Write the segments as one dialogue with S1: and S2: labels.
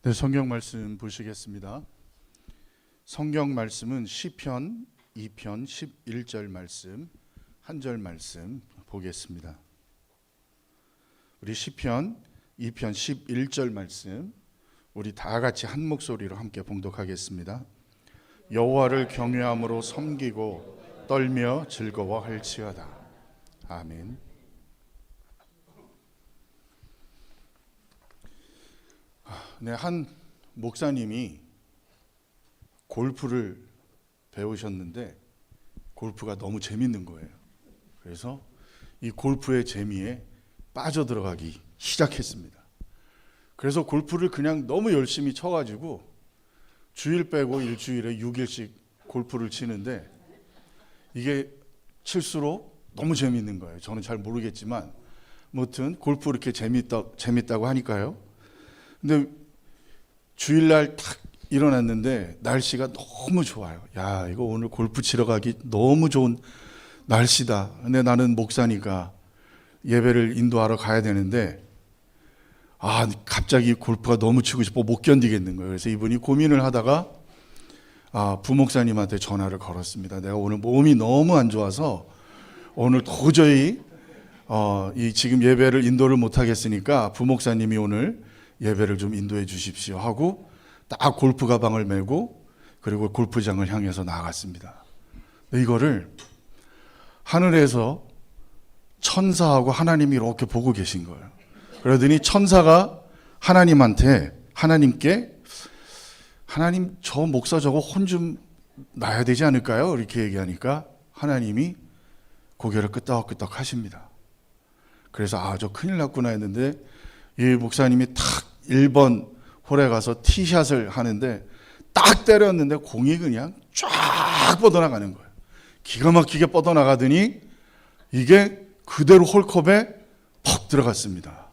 S1: 네, 성경 말씀 보시겠습니다. 성경 말씀은 시편 2편 11절 말씀, 한 절 말씀 보겠습니다. 우리 시편 2편 11절 말씀 우리 다 같이 한 목소리로 함께 봉독하겠습니다. 여호와를 경외함으로 섬기고 떨며 즐거워할지어다. 아멘. 네, 한 목사님이 골프를 배우셨는데 골프가 너무 재밌는 거예요. 그래서 이 골프의 재미에 빠져들어가기 시작했습니다. 그래서 골프를 그냥 너무 열심히 쳐가지고 주일 빼고 일주일에 6일씩 골프를 치는데 이게 칠수록 너무 재밌는 거예요. 저는 잘 모르겠지만 아무튼 골프 이렇게 재밌다고 하니까요. 근데 주일날 탁 일어났는데 날씨가 너무 좋아요. 야, 이거 오늘 골프 치러 가기 너무 좋은 날씨다. 근데 나는 목사니까 예배를 인도하러 가야 되는데 갑자기 골프가 너무 치고 싶어 못 견디겠는 거예요. 그래서 이분이 고민을 하다가 부목사님한테 전화를 걸었습니다. 내가 오늘 몸이 너무 안 좋아서 오늘 도저히 이 지금 예배를 인도를 못 하겠으니까 부목사님이 오늘 예배를 좀 인도해 주십시오 하고 딱 골프 가방을 메고 그리고 골프장을 향해서 나갔습니다. 이거를 하늘에서 천사하고 하나님이 이렇게 보고 계신 거예요. 그러더니 천사가 하나님께 하나님 저 목사 저거 혼 좀 나야 되지 않을까요? 이렇게 얘기하니까 하나님이 고개를 끄덕끄덕 하십니다. 그래서 저 큰일 났구나 했는데 이 목사님이 탁 1번 홀에 가서 티샷을 하는데 딱 때렸는데 공이 그냥 쫙 뻗어나가는 거예요. 기가 막히게 뻗어나가더니 이게 그대로 홀컵에 퍽 들어갔습니다.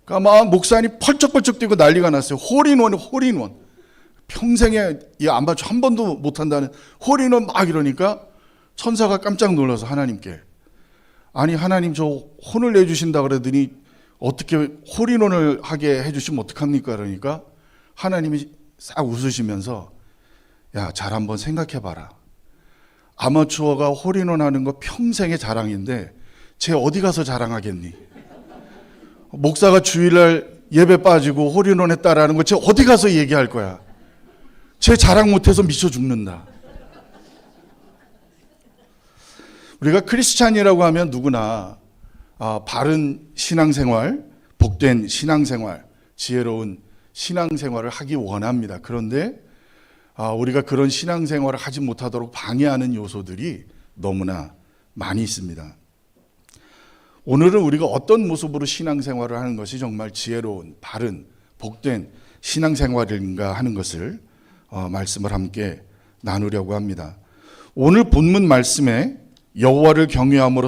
S1: 그러니까 막 목사님 펄쩍펄쩍 뛰고 난리가 났어요. 홀인원. 평생에 이 아마추어 한 번도 못한다는 홀인원 막 이러니까 천사가 깜짝 놀라서 하나님께 하나님 저 혼을 내주신다 그러더니 어떻게 홀인원을 하게 해주시면 어떡합니까? 그러니까 하나님이 싹 웃으시면서 잘 한번 생각해봐라. 아마추어가 홀인원 하는 거 평생의 자랑인데 쟤 어디 가서 자랑하겠니? 목사가 주일날 예배 빠지고 홀인원 했다라는 거 쟤 어디 가서 얘기할 거야? 쟤 자랑 못해서 미쳐 죽는다. 우리가 크리스찬이라고 하면 누구나 바른 신앙생활, 복된 신앙생활, 지혜로운 신앙생활을 하기 원합니다. 그런데 우리가 그런 신앙생활을 하지 못하도록 방해하는 요소들이 너무나 많이 있습니다. 오늘은 우리가 어떤 모습으로 신앙생활을 하는 것이 정말 지혜로운, 바른, 복된 신앙생활인가 하는 것을 말씀을 함께 나누려고 합니다. 오늘 본문 말씀에 여호와를 경외함으로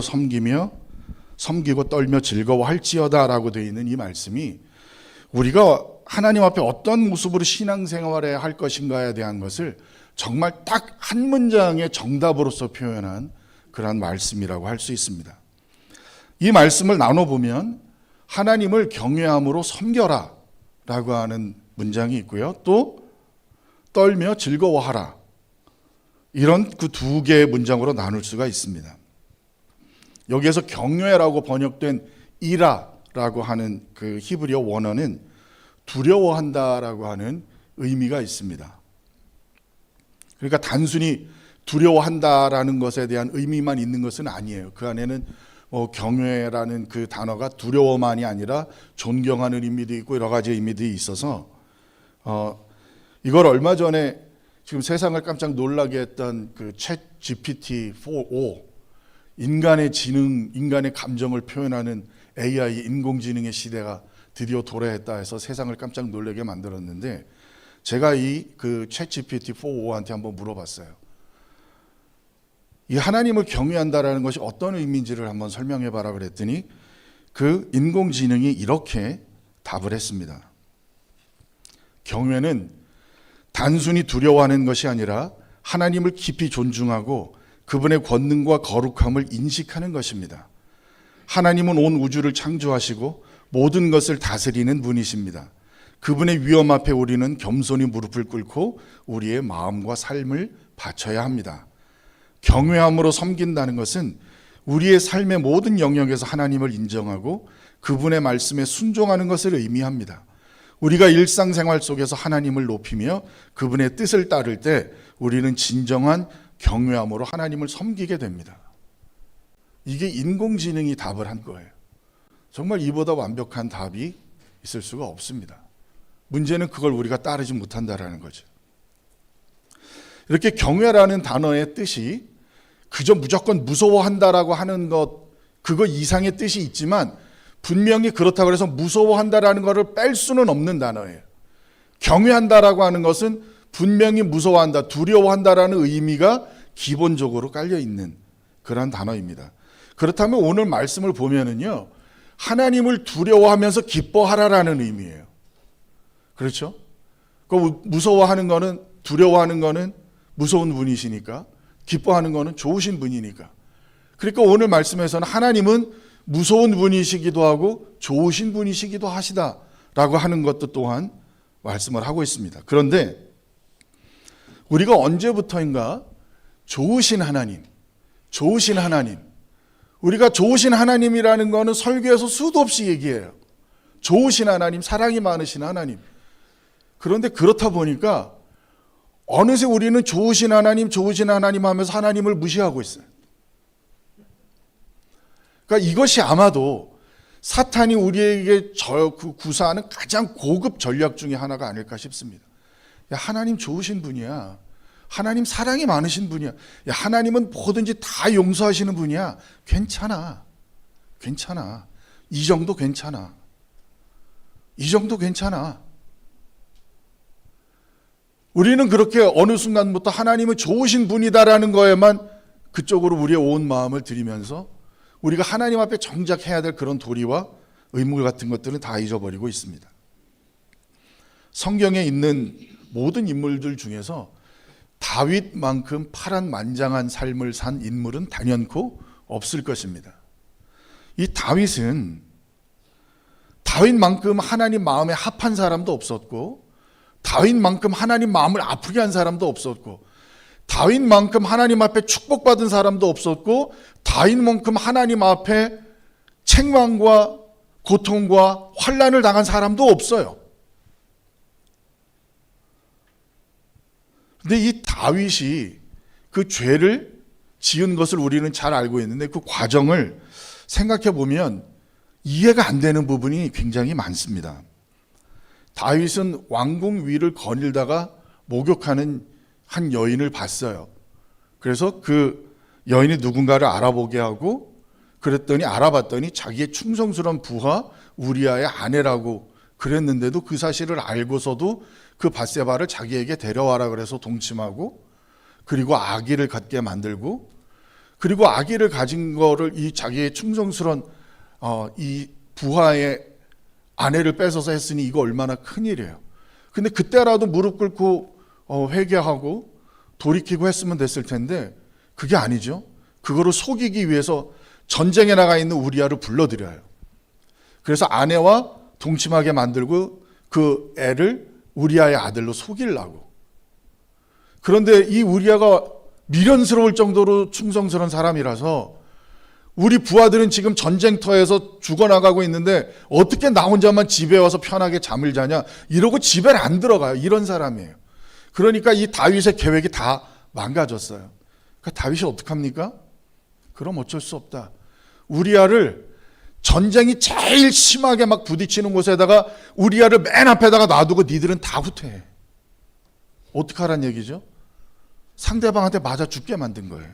S1: 섬기고 떨며 즐거워할지어다 라고 되어 있는 이 말씀이 우리가 하나님 앞에 어떤 모습으로 신앙생활을 할 것인가에 대한 것을 정말 딱 한 문장의 정답으로서 표현한 그러한 말씀이라고 할 수 있습니다. 이 말씀을 나눠보면 하나님을 경외함으로 섬겨라 라고 하는 문장이 있고요. 또 떨며 즐거워하라, 이런 그 두 개의 문장으로 나눌 수가 있습니다. 여기에서 경외라고 번역된 이라라고 하는 그 히브리어 원어는 두려워한다라고 하는 의미가 있습니다. 그러니까 단순히 두려워한다라는 것에 대한 의미만 있는 것은 아니에요. 그 안에는 경외라는 그 단어가 두려워만이 아니라 존경하는 의미도 있고 여러 가지 의미들이 있어서 이걸 얼마 전에 지금 세상을 깜짝 놀라게 했던 그 챗 GPT-4o, 인간의 지능, 인간의 감정을 표현하는 AI, 인공지능의 시대가 드디어 도래했다 해서 세상을 깜짝 놀라게 만들었는데 제가 이 그 챗 GPT-4o한테 한번 물어봤어요. 이 하나님을 경외한다라는 것이 어떤 의미인지를 한번 설명해 봐라 그랬더니 그 인공지능이 이렇게 답을 했습니다. 경외는 단순히 두려워하는 것이 아니라 하나님을 깊이 존중하고 그분의 권능과 거룩함을 인식하는 것입니다. 하나님은 온 우주를 창조하시고 모든 것을 다스리는 분이십니다. 그분의 위엄 앞에 우리는 겸손히 무릎을 꿇고 우리의 마음과 삶을 바쳐야 합니다. 경외함으로 섬긴다는 것은 우리의 삶의 모든 영역에서 하나님을 인정하고 그분의 말씀에 순종하는 것을 의미합니다. 우리가 일상생활 속에서 하나님을 높이며 그분의 뜻을 따를 때 우리는 진정한 경외함으로 하나님을 섬기게 됩니다. 이게 인공지능이 답을 한 거예요. 정말 이보다 완벽한 답이 있을 수가 없습니다. 문제는 그걸 우리가 따르지 못한다라는 거죠. 이렇게 경외라는 단어의 뜻이 그저 무조건 무서워한다라고 하는 것, 그거 이상의 뜻이 있지만 분명히 그렇다고 해서 무서워한다라는 것을 뺄 수는 없는 단어예요. 경외한다라고 하는 것은 분명히 무서워한다, 두려워한다라는 의미가 기본적으로 깔려 있는 그런 단어입니다. 그렇다면 오늘 말씀을 보면은요, 하나님을 두려워하면서 기뻐하라라는 의미예요. 그렇죠? 그 무서워하는 거는, 두려워하는 거는 무서운 분이시니까, 기뻐하는 거는 좋으신 분이니까. 그러니까 오늘 말씀에서는 하나님은 무서운 분이시기도 하고 좋으신 분이시기도 하시다라고 하는 것도 또한 말씀을 하고 있습니다. 그런데 우리가 언제부터인가 좋으신 하나님, 우리가 좋으신 하나님이라는 거는 설교에서 수도 없이 얘기해요. 좋으신 하나님, 사랑이 많으신 하나님. 그런데 그렇다 보니까 어느새 우리는 좋으신 하나님 하면서 하나님을 무시하고 있어요. 그러니까 이것이 아마도 사탄이 우리에게 구사하는 가장 고급 전략 중에 하나가 아닐까 싶습니다. 야, 하나님 좋으신 분이야. 하나님 사랑이 많으신 분이야. 야, 하나님은 뭐든지 다 용서하시는 분이야. 괜찮아. 이 정도 괜찮아. 우리는 그렇게 어느 순간부터 하나님은 좋으신 분이다라는 거에만 그쪽으로 우리의 온 마음을 들이면서 우리가 하나님 앞에 정작 해야 될 그런 도리와 의무 같은 것들은 다 잊어버리고 있습니다. 성경에 있는 모든 인물들 중에서 다윗만큼 파란만장한 삶을 산 인물은 단연코 없을 것입니다. 이 다윗만큼 하나님 마음에 합한 사람도 없었고, 다윗만큼 하나님 마음을 아프게 한 사람도 없었고, 다윗만큼 하나님 앞에 축복받은 사람도 없었고, 다윗만큼 하나님 앞에 책망과 고통과 환난을 당한 사람도 없어요. 근데 이 다윗이 그 죄를 지은 것을 우리는 잘 알고 있는데 그 과정을 생각해 보면 이해가 안 되는 부분이 굉장히 많습니다. 다윗은 왕궁 위를 거닐다가 목욕하는 한 여인을 봤어요. 그래서 그 여인이 누군가를 알아보게 하고 그랬더니 알아봤더니 자기의 충성스러운 부하 우리아의 아내라고 그랬는데도 그 사실을 알고서도 그 밧세바를 자기에게 데려와라 그래서 동침하고 그리고 아기를 갖게 만들고 그리고 아기를 가진 거를 이 자기의 충성스러운 이 부하의 아내를 뺏어서 했으니 이거 얼마나 큰일이에요. 근데 그때라도 무릎 꿇고 회개하고 돌이키고 했으면 됐을 텐데 그게 아니죠. 그거를 속이기 위해서 전쟁에 나가 있는 우리아를 불러들여요. 그래서 아내와 동침하게 만들고 그 애를 우리아의 아들로 속이려고. 그런데 이 우리아가 미련스러울 정도로 충성스러운 사람이라서 우리 부하들은 지금 전쟁터에서 죽어나가고 있는데 어떻게 나 혼자만 집에 와서 편하게 잠을 자냐 이러고 집에 안 들어가요. 이런 사람이에요. 그러니까 이 다윗의 계획이 다 망가졌어요. 그러니까 다윗이 어떡합니까? 그럼 어쩔 수 없다. 우리아를 전쟁이 제일 심하게 막 부딪히는 곳에다가 우리아를 맨 앞에다가 놔두고 니들은 다 후퇴해. 어떡하란 얘기죠? 상대방한테 맞아 죽게 만든 거예요.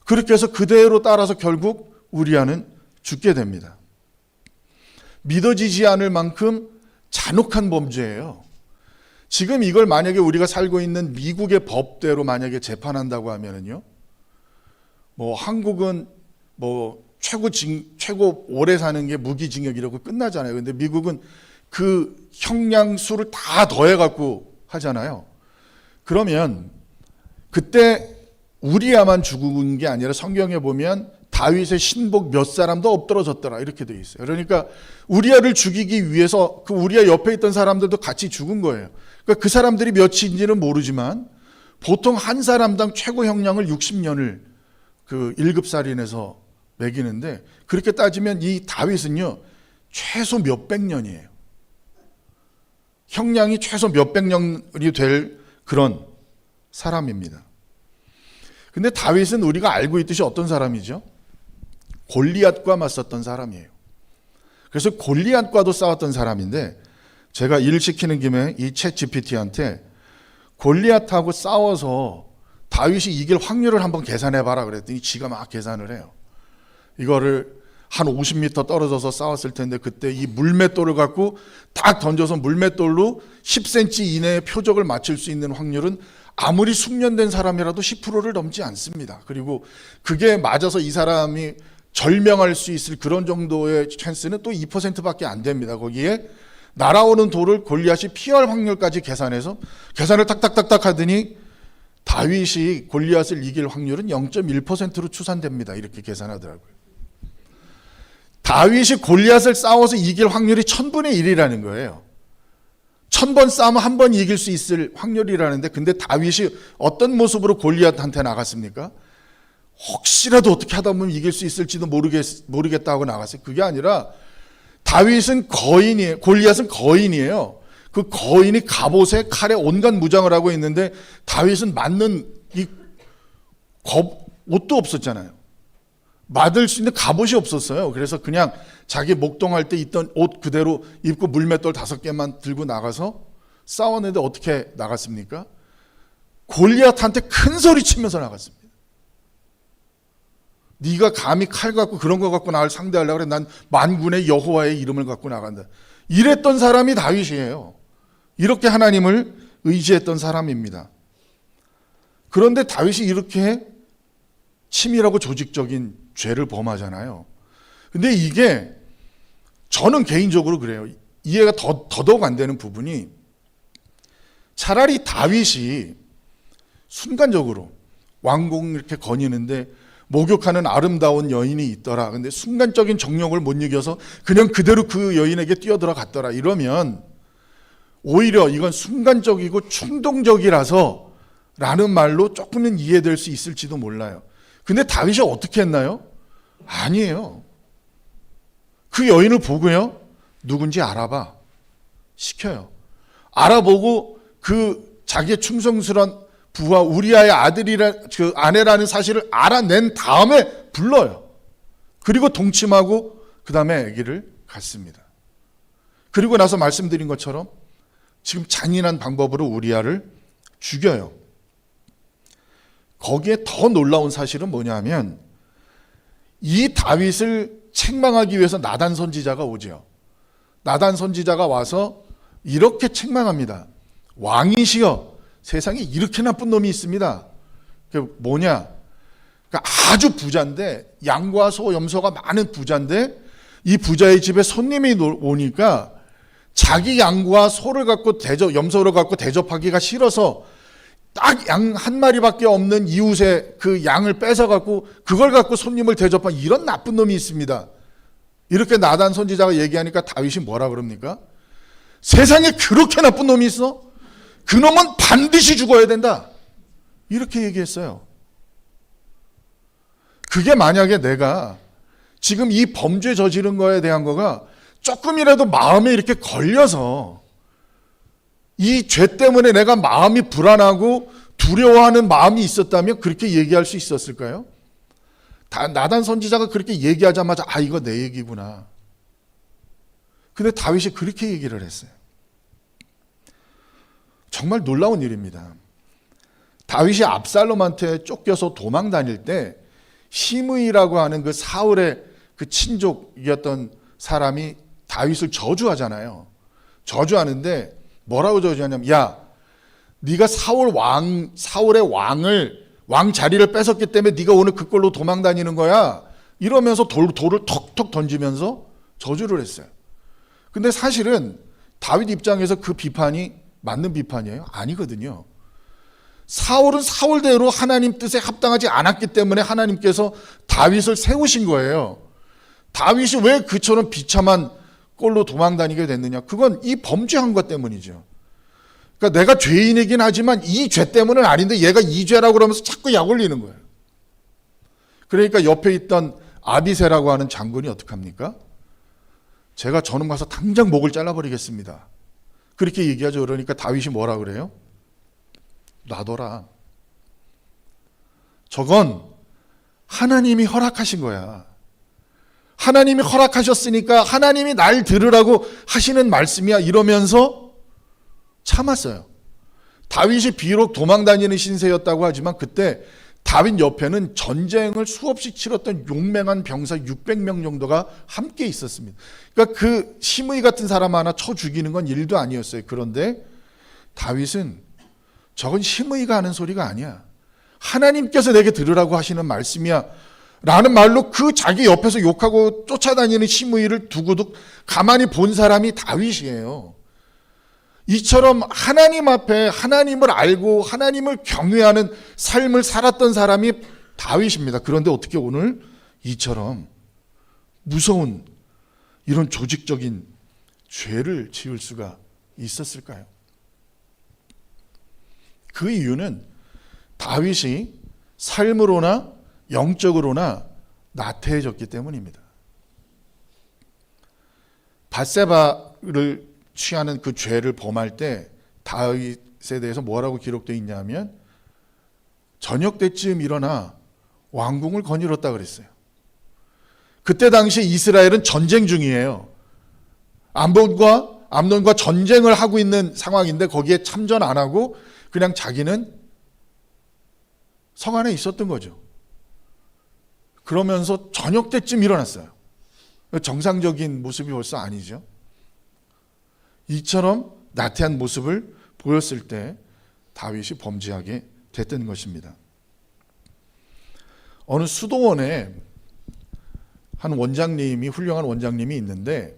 S1: 그렇게 해서 그대로 따라서 결국 우리아는 죽게 됩니다. 믿어지지 않을 만큼 잔혹한 범죄예요. 지금 이걸 만약에 우리가 살고 있는 미국의 법대로 만약에 재판한다고 하면은요, 뭐 한국은 뭐 최고 오래 사는 게 무기징역이라고 끝나잖아요. 근데 미국은 그 형량수를 다 더해갖고 하잖아요. 그러면 그때 우리아만 죽은 게 아니라 성경에 보면 다윗의 신복 몇 사람도 엎드러졌더라 이렇게 돼 있어요. 그러니까 우리아를 죽이기 위해서 그 우리아 옆에 있던 사람들도 같이 죽은 거예요. 그러니까 그 사람들이 몇인지는 모르지만 보통 한 사람당 최고 형량을 60년을 그 1급 살인해서 매기는데, 그렇게 따지면 이 다윗은요 최소 몇백 년이에요. 형량이 최소 몇백 년이 될 그런 사람입니다. 근데 다윗은 우리가 알고 있듯이 어떤 사람이죠? 골리앗과 맞섰던 사람이에요. 그래서 골리앗과도 싸웠던 사람인데, 제가 일 시키는 김에 이 챗 GPT한테 골리앗하고 싸워서 다윗이 이길 확률을 한번 계산해봐라 그랬더니 지가 막 계산을 해요. 이거를 한 50m 떨어져서 싸웠을 텐데, 그때 이 물맷돌을 갖고 딱 던져서 물맷돌로 10cm 이내의 표적을 맞출 수 있는 확률은 아무리 숙련된 사람이라도 10%를 넘지 않습니다. 그리고 그게 맞아서 이 사람이 절명할 수 있을 그런 정도의 찬스는 또 2%밖에 안 됩니다. 거기에 날아오는 돌을 골리앗이 피할 확률까지 계산해서 계산을 탁탁탁탁 하더니 다윗이 골리앗을 이길 확률은 0.1%로 추산됩니다. 이렇게 계산하더라고요. 다윗이 골리앗을 싸워서 이길 확률이 1000분의 1이라는 거예요. 1000번 싸우면 한 번 이길 수 있을 확률이라는데, 근데 다윗이 어떤 모습으로 골리앗한테 나갔습니까? 혹시라도 어떻게 하다 보면 이길 수 있을지도 모르겠다고 나갔어요. 그게 아니라 다윗은 거인이에요. 골리앗은 거인이에요. 그 거인이 갑옷에 칼에 온갖 무장을 하고 있는데 다윗은 맞는 이 옷도 없었잖아요. 맞을 수 있는 갑옷이 없었어요. 그래서 그냥 자기 목동할 때 있던 옷 그대로 입고 물맷돌 5개만 들고 나가서 싸웠는데 어떻게 나갔습니까? 골리앗한테 큰 소리 치면서 나갔습니다. 네가 감히 칼 갖고 그런 거 갖고 나를 상대하려고 그래? 난 만군의 여호와의 이름을 갖고 나간다. 이랬던 사람이 다윗이에요. 이렇게 하나님을 의지했던 사람입니다. 그런데 다윗이 이렇게 치밀하고 조직적인 죄를 범하잖아요. 근데 이게 저는 개인적으로 그래요. 이해가 더더욱 안 되는 부분이, 차라리 다윗이 순간적으로 왕궁 이렇게 거니는데 목욕하는 아름다운 여인이 있더라. 근데 순간적인 정욕을 못 이겨서 그냥 그대로 그 여인에게 뛰어들어갔더라. 이러면 오히려 이건 순간적이고 충동적이라서 라는 말로 조금은 이해될 수 있을지도 몰라요. 근데 다윗이 어떻게 했나요? 아니에요. 그 여인을 보고요, 누군지 알아봐 시켜요. 알아보고 그 자기의 충성스러운 부하 우리아의 그 아내라는 사실을 알아낸 다음에 불러요. 그리고 동침하고 그 다음에 아기를 갖습니다. 그리고 나서 말씀드린 것처럼 지금 잔인한 방법으로 우리아를 죽여요. 거기에 더 놀라운 사실은 뭐냐면, 이 다윗을 책망하기 위해서 나단 선지자가 오죠. 나단 선지자가 와서 이렇게 책망합니다. 왕이시여, 세상에 이렇게 나쁜 놈이 있습니다. 그게 뭐냐? 그러니까 아주 부자인데, 양과 소, 염소가 많은 부자인데, 이 부자의 집에 손님이 오니까 자기 양과 소를 갖고 염소를 갖고 대접하기가 싫어서 딱 양 한 마리밖에 없는 이웃의 그 양을 뺏어갖고 그걸 갖고 손님을 대접한 이런 나쁜 놈이 있습니다. 이렇게 나단 선지자가 얘기하니까 다윗이 뭐라 그럽니까? 세상에 그렇게 나쁜 놈이 있어? 그 놈은 반드시 죽어야 된다. 이렇게 얘기했어요. 그게 만약에 내가 지금 이 범죄 저지른 거에 대한 거가 조금이라도 마음에 이렇게 걸려서 이 죄 때문에 내가 마음이 불안하고 두려워하는 마음이 있었다면 그렇게 얘기할 수 있었을까요? 나단 선지자가 그렇게 얘기하자마자 이거 내 얘기구나. 근데 다윗이 그렇게 얘기를 했어요. 정말 놀라운 일입니다. 다윗이 압살롬한테 쫓겨서 도망 다닐 때 시므이라고 하는 그 사울의 그 친족이었던 사람이 다윗을 저주하잖아요. 저주하는데 뭐라고 저주하냐면, 야, 네가 사울의 왕 자리를 뺏었기 때문에 네가 오늘 그걸로 도망 다니는 거야. 이러면서 돌을 턱턱 던지면서 저주를 했어요. 근데 사실은 다윗 입장에서 그 비판이 맞는 비판이에요? 아니거든요.
S2: 사울은 사울대로 하나님 뜻에 합당하지 않았기 때문에 하나님께서 다윗을 세우신 거예요. 다윗이 왜 그처럼 비참한 꼴로 도망다니게 됐느냐? 그건 이 범죄한 것 때문이죠. 그러니까 내가 죄인이긴 하지만 이 죄 때문은 아닌데 얘가 이 죄라고 그러면서 자꾸 약 올리는 거예요. 그러니까 옆에 있던 아비새라고 하는 장군이 어떡합니까? 제가 저놈 가서 당장 목을 잘라버리겠습니다. 그렇게 얘기하죠. 그러니까 다윗이 뭐라 그래요? 놔둬라. 저건 하나님이 허락하신 거야. 하나님이 허락하셨으니까 하나님이 날 들으라고 하시는 말씀이야. 이러면서 참았어요. 다윗이 비록 도망다니는 신세였다고 하지만 그때 다윗 옆에는 전쟁을 수없이 치렀던 용맹한 병사 600명 정도가 함께 있었습니다. 그러니까 그 시므이 같은 사람 하나 쳐 죽이는 건 일도 아니었어요. 그런데 다윗은 저건 시므이가 하는 소리가 아니야. 하나님께서 내게 들으라고 하시는 말씀이야. 라는 말로 그 자기 옆에서 욕하고 쫓아다니는 시므이를 두고도 가만히 본 사람이 다윗이에요. 이처럼 하나님 앞에 하나님을 알고 하나님을 경외하는 삶을 살았던 사람이 다윗입니다. 그런데 어떻게 오늘 이처럼 무서운 이런 조직적인 죄를 지을 수가 있었을까요? 그 이유는 다윗이 삶으로나 영적으로나 나태해졌기 때문입니다. 밧세바를 취하는 그 죄를 범할 때 다윗에 대해서 뭐라고 기록되어 있냐면 저녁 때쯤 일어나 왕궁을 거닐었다 그랬어요. 그때 당시 이스라엘은 전쟁 중이에요. 암논과 전쟁을 하고 있는 상황인데 거기에 참전 안 하고 그냥 자기는 성 안에 있었던 거죠. 그러면서 저녁 때쯤 일어났어요. 정상적인 모습이 벌써 아니죠. 이처럼 나태한 모습을 보였을 때 다윗이 범죄하게 됐던 것입니다. 어느 수도원에 한 원장님이, 훌륭한 원장님이 있는데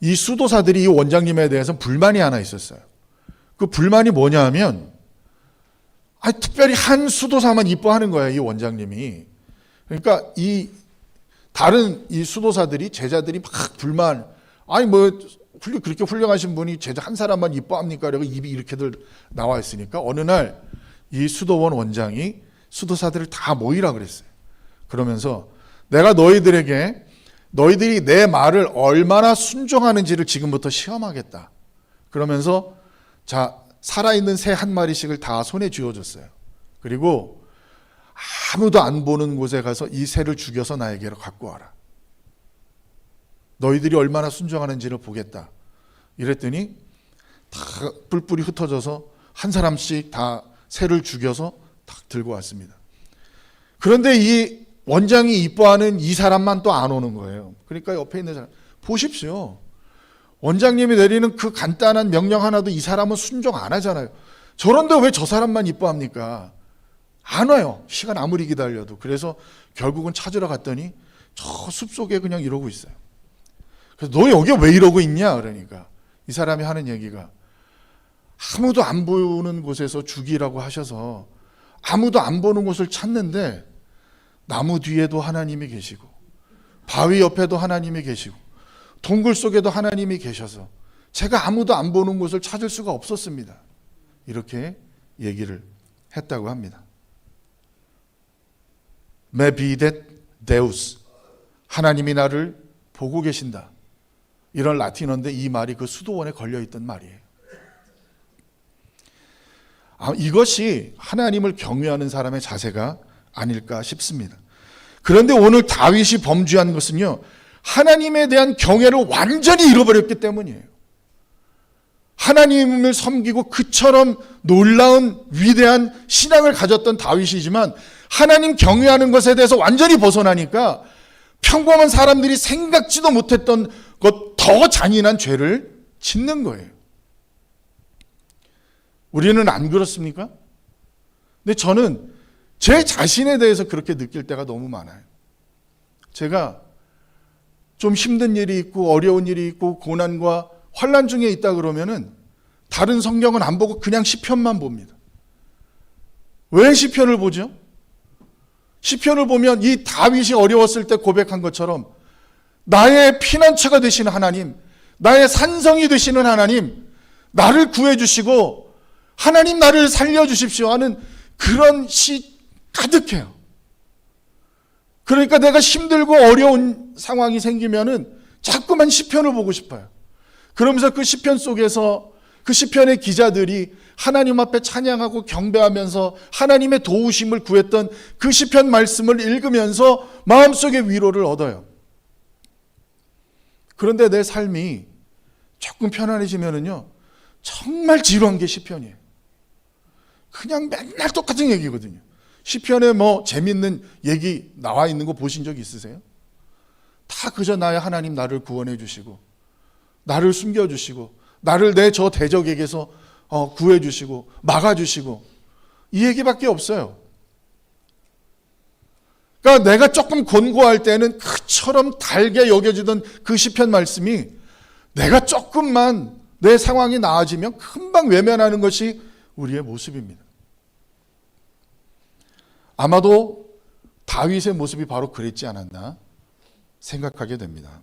S2: 이 수도사들이 이 원장님에 대해서 불만이 하나 있었어요. 그 불만이 뭐냐 하면 특별히 한 수도사만 이뻐하는 거예요. 이 원장님이. 그러니까 이 다른 이 수도사들이, 제자들이 막 불만, 그렇게 훌륭하신 분이 제자 한 사람만 이뻐합니까? 그리고 입이 이렇게들 나와 있으니까 어느 날 이 수도원 원장이 수도사들을 다 모이라 그랬어요. 그러면서 내가 너희들이 내 말을 얼마나 순종하는지를 지금부터 시험하겠다. 그러면서 자, 살아있는 새 한 마리씩을 다 손에 쥐어줬어요. 그리고 아무도 안 보는 곳에 가서 이 새를 죽여서 나에게로 갖고 와라. 너희들이 얼마나 순종하는지를 보겠다. 이랬더니 다 뿔뿔이 흩어져서 한 사람씩 다 새를 죽여서 딱 들고 왔습니다. 그런데 이 원장이 이뻐하는 이 사람만 또 안 오는 거예요. 그러니까 옆에 있는 사람, 보십시오. 원장님이 내리는 그 간단한 명령 하나도 이 사람은 순종 안 하잖아요. 저런데 왜 저 사람만 이뻐합니까? 안 와요. 시간 아무리 기다려도. 그래서 결국은 찾으러 갔더니 저 숲속에 그냥 이러고 있어요. 그래서 너 여기 왜 이러고 있냐? 그러니까 이 사람이 하는 얘기가 아무도 안 보는 곳에서 죽이라고 하셔서 아무도 안 보는 곳을 찾는데 나무 뒤에도 하나님이 계시고 바위 옆에도 하나님이 계시고 동굴 속에도 하나님이 계셔서 제가 아무도 안 보는 곳을 찾을 수가 없었습니다. 이렇게 얘기를 했다고 합니다. Me videt Deus, 하나님이 나를 보고 계신다. 이런 라틴어인데 이 말이 그 수도원에 걸려있던 말이에요. 이것이 하나님을 경외하는 사람의 자세가 아닐까 싶습니다. 그런데 오늘 다윗이 범죄한 것은요, 하나님에 대한 경외를 완전히 잃어버렸기 때문이에요. 하나님을 섬기고 그처럼 놀라운 위대한 신앙을 가졌던 다윗이지만 하나님 경외하는 것에 대해서 완전히 벗어나니까 평범한 사람들이 생각지도 못했던 것 더 잔인한 죄를 짓는 거예요. 우리는 안 그렇습니까? 근데 저는 제 자신에 대해서 그렇게 느낄 때가 너무 많아요. 제가 좀 힘든 일이 있고 어려운 일이 있고 고난과 환난 중에 있다 그러면은 다른 성경은 안 보고 그냥 시편만 봅니다. 왜 시편을 보죠? 시편을 보면 이 다윗이 어려웠을 때 고백한 것처럼 나의 피난처가 되시는 하나님, 나의 산성이 되시는 하나님, 나를 구해주시고 하나님 나를 살려주십시오 하는 그런 시 가득해요. 그러니까 내가 힘들고 어려운 상황이 생기면은 자꾸만 시편을 보고 싶어요. 그러면서 그 시편 속에서 그 시편의 기자들이 하나님 앞에 찬양하고 경배하면서 하나님의 도우심을 구했던 그 시편 말씀을 읽으면서 마음속에 위로를 얻어요. 그런데 내 삶이 조금 편안해지면은요, 정말 지루한 게 시편이에요. 그냥 맨날 똑같은 얘기거든요. 시편에 뭐 재밌는 얘기 나와 있는 거 보신 적 있으세요? 다 그저 나의 하나님 나를 구원해 주시고 나를 숨겨 주시고 나를 내 저 대적에게서 구해 주시고 막아 주시고 이 얘기밖에 없어요. 그러니까 내가 조금 곤고할 때는 그처럼 달게 여겨지던 그 시편 말씀이 내가 조금만 내 상황이 나아지면 금방 외면하는 것이 우리의 모습입니다. 아마도 다윗의 모습이 바로 그랬지 않았나 생각하게 됩니다.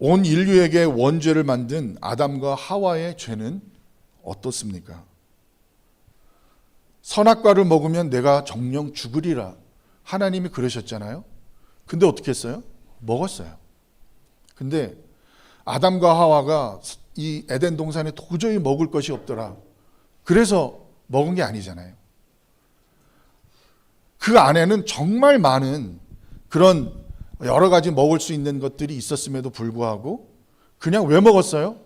S2: 온 인류에게 원죄를 만든 아담과 하와의 죄는 어떻습니까? 선악과를 먹으면 내가 정령 죽으리라 하나님이 그러셨잖아요. 근데 어떻게 했어요? 먹었어요. 근데 아담과 하와가 이 에덴 동산에 도저히 먹을 것이 없더라. 그래서 먹은 게 아니잖아요. 그 안에는 정말 많은 그런 여러 가지 먹을 수 있는 것들이 있었음에도 불구하고 그냥 왜 먹었어요?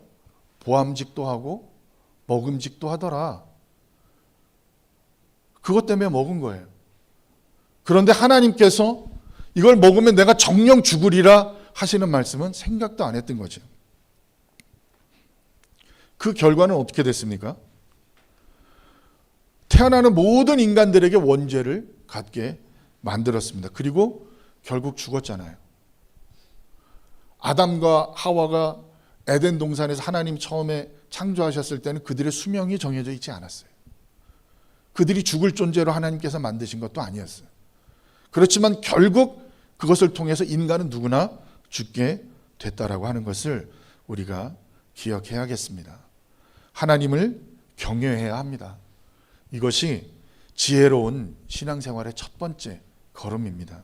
S2: 보암직도 하고 먹음직도 하더라. 그것 때문에 먹은 거예요. 그런데 하나님께서 이걸 먹으면 내가 정령 죽으리라 하시는 말씀은 생각도 안 했던 거죠. 그 결과는 어떻게 됐습니까? 태어나는 모든 인간들에게 원죄를 갖게 만들었습니다. 그리고 결국 죽었잖아요. 아담과 하와가 에덴 동산에서 하나님 처음에 창조하셨을 때는 그들의 수명이 정해져 있지 않았어요. 그들이 죽을 존재로 하나님께서 만드신 것도 아니었어요. 그렇지만 결국 그것을 통해서 인간은 누구나 죽게 됐다라고 하는 것을 우리가 기억해야겠습니다. 하나님을 경외해야 합니다. 이것이 지혜로운 신앙생활의 첫 번째 걸음입니다.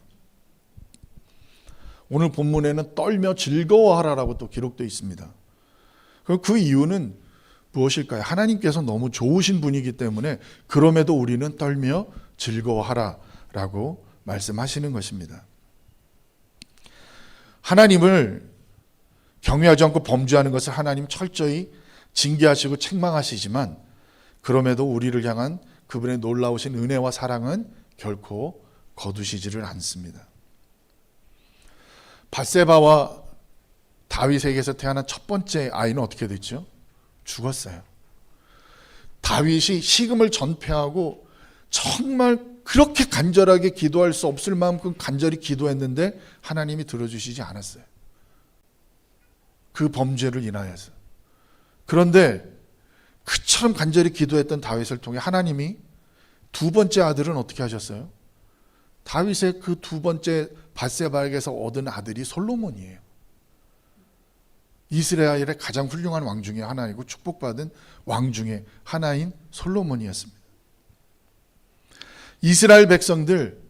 S2: 오늘 본문에는 떨며 즐거워하라라고 또 기록되어 있습니다. 그 이유는 무엇일까요? 하나님께서 너무 좋으신 분이기 때문에 그럼에도 우리는 떨며 즐거워하라라고 말씀하시는 것입니다. 하나님을 경외하지 않고 범죄하는 것을 하나님 철저히 징계하시고 책망하시지만 그럼에도 우리를 향한 그분의 놀라우신 은혜와 사랑은 결코 거두시지를 않습니다. 밧세바와 다윗에게서 태어난 첫 번째 아이는 어떻게 됐죠? 죽었어요. 다윗이 식음을 전폐하고 정말 그렇게 간절하게 기도할 수 없을 만큼 간절히 기도했는데 하나님이 들어주시지 않았어요. 그 범죄를 인하여서. 그런데 그처럼 간절히 기도했던 다윗을 통해 하나님이 두 번째 아들은 어떻게 하셨어요? 다윗의 그 두 번째 밧세바에게서 얻은 아들이 솔로몬이에요. 이스라엘의 가장 훌륭한 왕 중에 하나이고 축복받은 왕 중에 하나인 솔로몬이었습니다. 이스라엘 백성들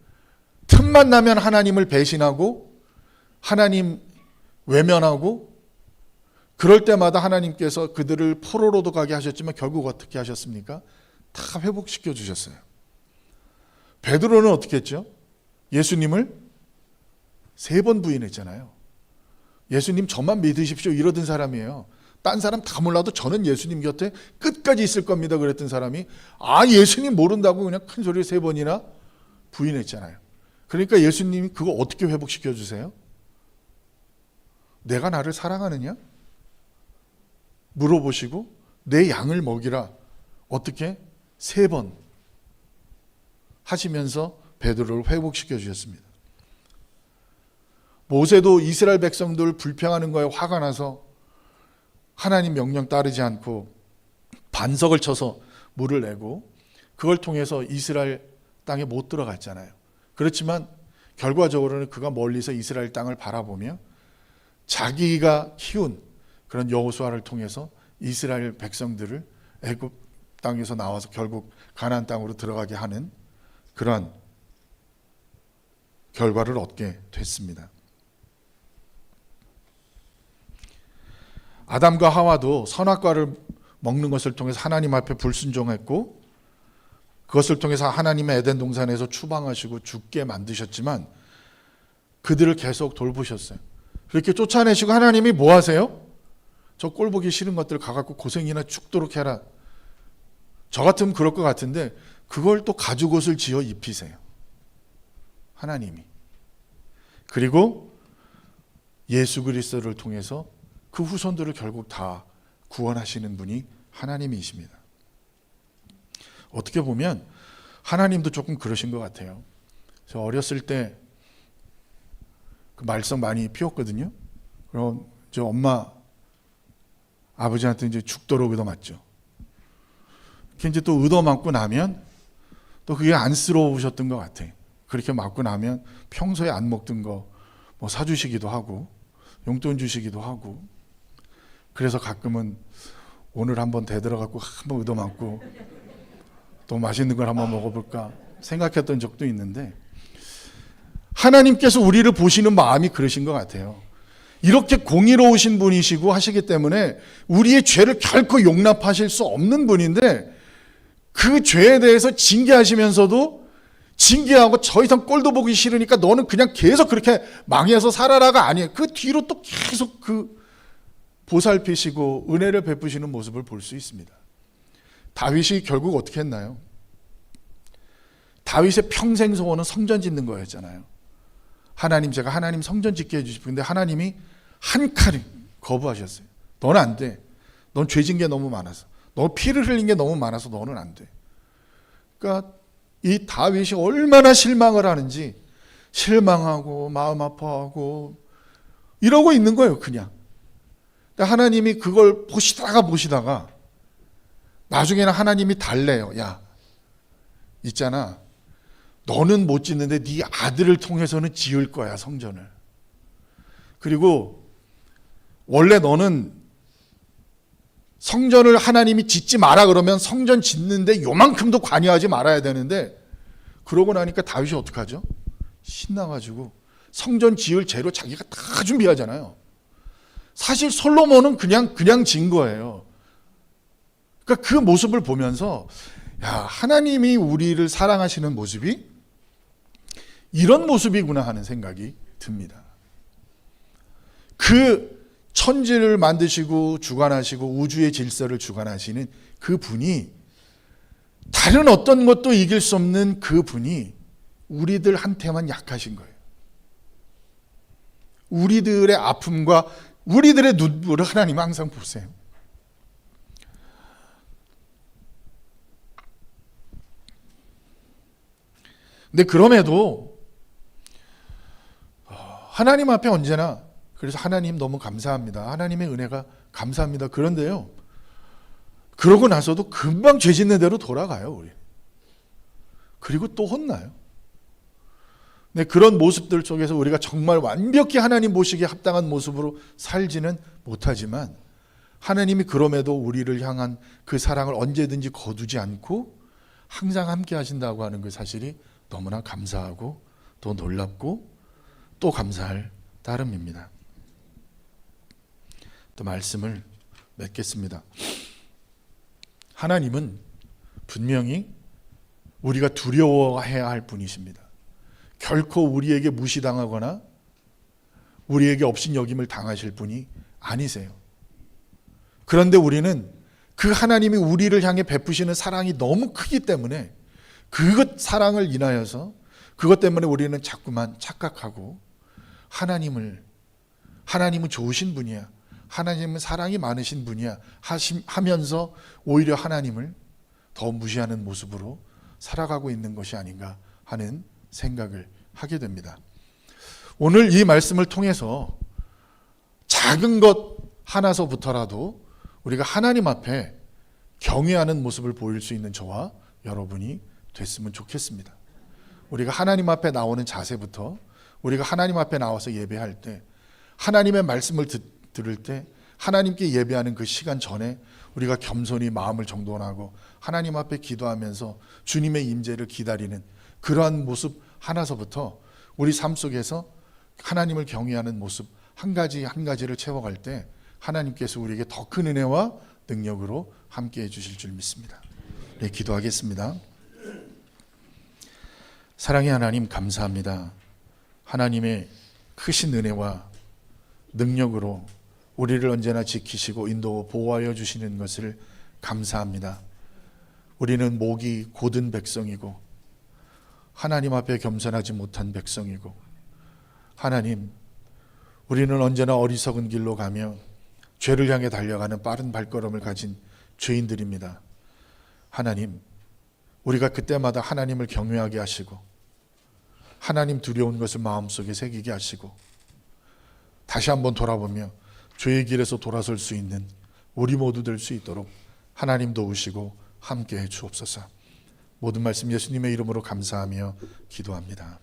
S2: 틈만 나면 하나님을 배신하고 하나님 외면하고 그럴 때마다 하나님께서 그들을 포로로도 가게 하셨지만 결국 어떻게 하셨습니까? 다 회복시켜 주셨어요. 베드로는 어떻게 했죠? 예수님을 3번 부인했잖아요. 예수님 저만 믿으십시오 이러던 사람이에요. 딴 사람 다 몰라도 저는 예수님 곁에 끝까지 있을 겁니다 그랬던 사람이 예수님 모른다고 그냥 큰 소리 3번이나 부인했잖아요. 그러니까 예수님이 그거 어떻게 회복시켜 주세요? 내가 나를 사랑하느냐? 물어보시고 내 양을 먹이라. 어떻게? 3번 하시면서 베드로를 회복시켜 주셨습니다. 모세도 이스라엘 백성들 불평하는 거에 화가 나서 하나님 명령 따르지 않고 반석을 쳐서 물을 내고 그걸 통해서 이스라엘 땅에 못 들어갔잖아요. 그렇지만 결과적으로는 그가 멀리서 이스라엘 땅을 바라보며 자기가 키운 그런 여호수아를 통해서 이스라엘 백성들을 애굽 땅에서 나와서 결국 가나안 땅으로 들어가게 하는 그러한 결과를 얻게 됐습니다. 아담과 하와도 선악과를 먹는 것을 통해서 하나님 앞에 불순종했고 그것을 통해서 하나님의 에덴 동산에서 추방하시고 죽게 만드셨지만 그들을 계속 돌보셨어요. 그렇게 쫓아내시고 하나님이 뭐 하세요? 저 꼴 보기 싫은 것들 가갖고 고생이나 죽도록 해라. 저 같으면 그럴 것 같은데 그걸 또 가죽옷을 지어 입히세요. 하나님이. 그리고 예수 그리스도를 통해서 그 후손들을 결국 다 구원하시는 분이 하나님이십니다. 어떻게 보면 하나님도 조금 그러신 것 같아요. 저 어렸을 때 그 말썽 많이 피웠거든요. 그럼 저 엄마 아버지한테 이제 죽도록 얻어맞죠. 이제 또 얻어맞고 나면 또 그게 안쓰러우셨던 것 같아. 그렇게 맞고 나면 평소에 안 먹던 거 뭐 사주시기도 하고 용돈 주시기도 하고 그래서 가끔은 오늘 한번 대들어갖고 한번 얻어맞고 또 맛있는 걸 한번 먹어볼까 생각했던 적도 있는데 하나님께서 우리를 보시는 마음이 그러신 것 같아요. 이렇게 공의로우신 분이시고 하시기 때문에 우리의 죄를 결코 용납하실 수 없는 분인데 그 죄에 대해서 징계하시면서도 징계하고 더 이상 꼴도 보기 싫으니까 너는 그냥 계속 그렇게 망해서 살아라가 아니에요. 그 뒤로 또 계속 그 보살피시고 은혜를 베푸시는 모습을 볼 수 있습니다. 다윗이 결국 어떻게 했나요? 다윗의 평생 소원은 성전 짓는 거였잖아요. 하나님 제가 하나님 성전 짓게 해주시고 근데 하나님이 한 칼을 거부하셨어요. 너는 안 돼. 넌 죄진 게 너무 많아서. 너 피를 흘린 게 너무 많아서 너는 안 돼. 그러니까 이 다윗이 얼마나 실망을 하는지 실망하고 마음 아파하고 이러고 있는 거예요. 그냥. 하나님이 그걸 보시다가 나중에는 하나님이 달래요. 야, 있잖아. 너는 못 짓는데 네 아들을 통해서는 지을 거야, 성전을. 그리고 원래 너는 성전을 하나님이 짓지 마라 그러면 성전 짓는데 요만큼도 관여하지 말아야 되는데 그러고 나니까 다윗이 어떡하죠? 신나가지고 성전 지을 재료 자기가 다 준비하잖아요. 사실 솔로몬은 그냥 진 거예요. 그러니까 그 모습을 보면서 야, 하나님이 우리를 사랑하시는 모습이 이런 모습이구나 하는 생각이 듭니다. 그 천지를 만드시고 주관하시고 우주의 질서를 주관하시는 그 분이 다른 어떤 것도 이길 수 없는 그 분이 우리들한테만 약하신 거예요. 우리들의 아픔과 우리들의 눈물을 하나님 항상 보세요. 근데 그럼에도 하나님 앞에 언제나 그래서 하나님 너무 감사합니다. 하나님의 은혜가 감사합니다. 그런데요. 그러고 나서도 금방 죄 짓는 대로 돌아가요. 우리. 그리고 또 혼나요. 네, 그런 모습들 속에서 우리가 정말 완벽히 하나님 보시기에 합당한 모습으로 살지는 못하지만 하나님이 그럼에도 우리를 향한 그 사랑을 언제든지 거두지 않고 항상 함께 하신다고 하는 그 사실이 너무나 감사하고 또 놀랍고 또 감사할 따름입니다. 또 말씀을 맺겠습니다. 하나님은 분명히 우리가 두려워해야 할 분이십니다. 결코 우리에게 무시당하거나 우리에게 업신여김을 당하실 분이 아니세요. 그런데 우리는 그 하나님이 우리를 향해 베푸시는 사랑이 너무 크기 때문에 그것 사랑을 인하여서 그것 때문에 우리는 자꾸만 착각하고 하나님은 좋으신 분이야. 하나님은 사랑이 많으신 분이야. 하면서 오히려 하나님을 더 무시하는 모습으로 살아가고 있는 것이 아닌가 하는 생각을 하게 됩니다. 오늘 이 말씀을 통해서 작은 것 하나서부터라도 우리가 하나님 앞에 경외하는 모습을 보일 수 있는 저와 여러분이 됐으면 좋겠습니다. 우리가 하나님 앞에 나오는 자세부터, 우리가 하나님 앞에 나와서 예배할 때, 하나님의 말씀을 들을 때, 하나님께 예배하는 그 시간 전에 우리가 겸손히 마음을 정돈하고 하나님 앞에 기도하면서 주님의 임재를 기다리는 그러한 모습 하나서부터 우리 삶 속에서 하나님을 경외하는 모습 한 가지 한 가지를 채워갈 때 하나님께서 우리에게 더 큰 은혜와 능력으로 함께 해주실 줄 믿습니다. 네, 기도하겠습니다. 사랑의 하나님, 감사합니다. 하나님의 크신 은혜와 능력으로 우리를 언제나 지키시고 인도 보호하여 주시는 것을 감사합니다. 우리는 목이 곧은 백성이고 하나님 앞에 겸손하지 못한 백성이고, 하나님, 우리는 언제나 어리석은 길로 가며 죄를 향해 달려가는 빠른 발걸음을 가진 죄인들입니다. 하나님, 우리가 그때마다 하나님을 경외하게 하시고 하나님 두려운 것을 마음속에 새기게 하시고 다시 한번 돌아보며 죄의 길에서 돌아설 수 있는 우리 모두 될 수 있도록 하나님 도우시고 함께해 주옵소서. 모든 말씀 예수님의 이름으로 감사하며 기도합니다.